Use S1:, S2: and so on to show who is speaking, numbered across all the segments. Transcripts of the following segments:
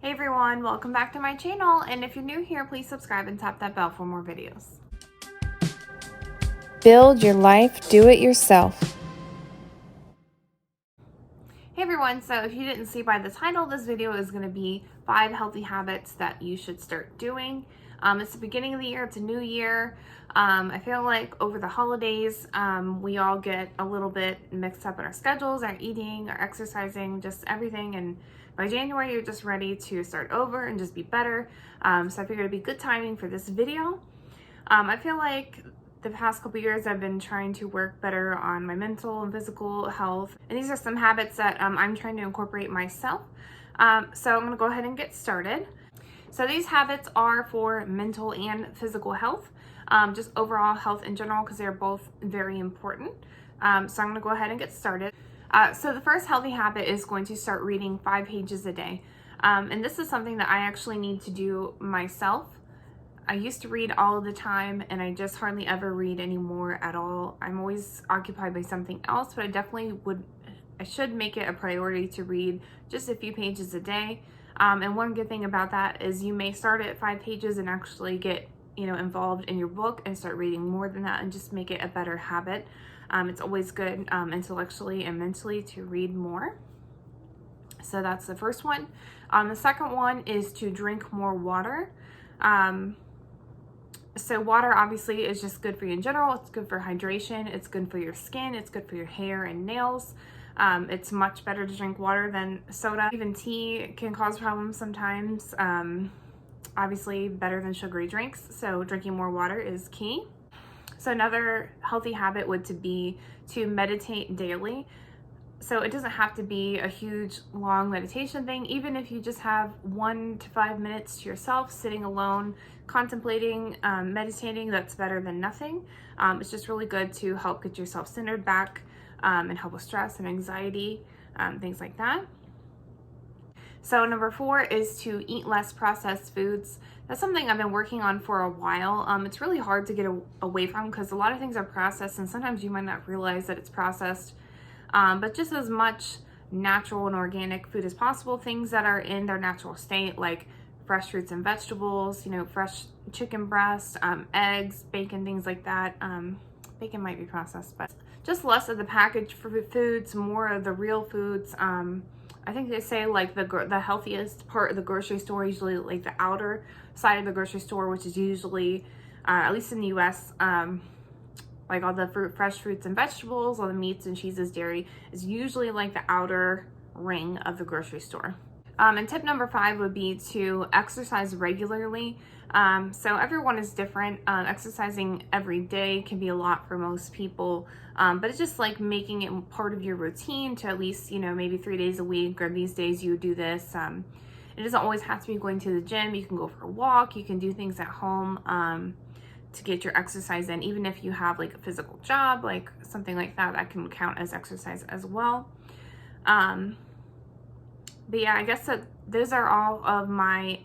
S1: Hey everyone, welcome back to my channel, and if you're new here, please subscribe and tap that bell for more videos.
S2: Build your life, do it yourself.
S1: Hey everyone, so if you didn't see by the title, this video is going to be 5 healthy habits that you should start doing. It's the beginning of the year, it's a new year. I feel like over the holidays, we all get a little bit mixed up in our schedules, our eating, our exercising, just everything, and by January, you're just ready to start over and just be better. So I figured it'd be good timing for this video. I feel like the past couple years I've been trying to work better on my mental and physical health, and these are some habits that I'm trying to incorporate myself. So I'm going to go ahead and get started. So these habits are for mental and physical health, just overall health in general, because they're both very important. So I'm going to go ahead and get started. So the first healthy habit is going to start reading 5 pages a day. And this is something that I actually need to do myself. I used to read all the time, and I just hardly ever read anymore at all. I'm always occupied by something else, but I should make it a priority to read just a few pages a day. And one good thing about that is you may start at 5 pages and actually get involved in your book and start reading more than that and just make it a better habit. It's always good intellectually and mentally to read more. So that's the first one. The second one is to drink more water. So water obviously is just good for you in general. It's good for hydration. It's good for your skin. It's good for your hair and nails. It's much better to drink water than soda. Even tea can cause problems sometimes. Obviously better than sugary drinks. So drinking more water is key. So another healthy habit would be to meditate daily. So it doesn't have to be a huge long meditation thing. Even if you just have 1 to 5 minutes to yourself, sitting alone, contemplating, meditating, that's better than nothing. It's just really good to help get yourself centered back and help with stress and anxiety, things like that. So number 4 is to eat less processed foods. That's something I've been working on for a while. It's really hard to get away from because a lot of things are processed, and sometimes you might not realize that it's processed. But just as much natural and organic food as possible, things that are in their natural state, like fresh fruits and vegetables, fresh chicken breast, eggs, bacon, things like that. Bacon might be processed, but just less of the packaged foods, more of the real foods. I think they say like the healthiest part of the grocery store, usually like the outer side of the grocery store, which is usually, at least in the US, like all the fresh fruits and vegetables, all the meats and cheeses, dairy, is usually like the outer ring of the grocery store. And tip number 5 would be to exercise regularly. So everyone is different. Exercising every day can be a lot for most people, but it's just like making it part of your routine to at least, maybe 3 days a week, or these days you do this. It doesn't always have to be going to the gym. You can go for a walk. You can do things at home to get your exercise in. Even if you have like a physical job, like something like that, that can count as exercise as well. But yeah, I guess that those are all of my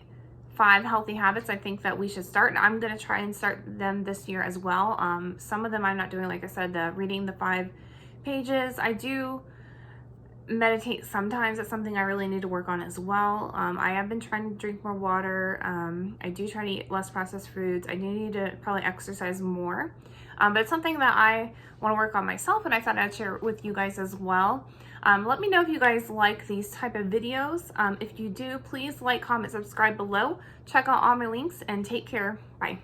S1: 5 healthy habits I think that we should start. And I'm going to try and start them this year as well. Some of them I'm not doing, like I said, reading the 5 pages. I do meditate sometimes. It's something I really need to work on as well. I have been trying to drink more water. I do try to eat less processed foods. I do need to probably exercise more. But it's something that I want to work on myself, and I thought I'd share it with you guys as well. Let me know if you guys like these type of videos. If you do, please like, comment, subscribe below. Check out all my links, and take care. Bye.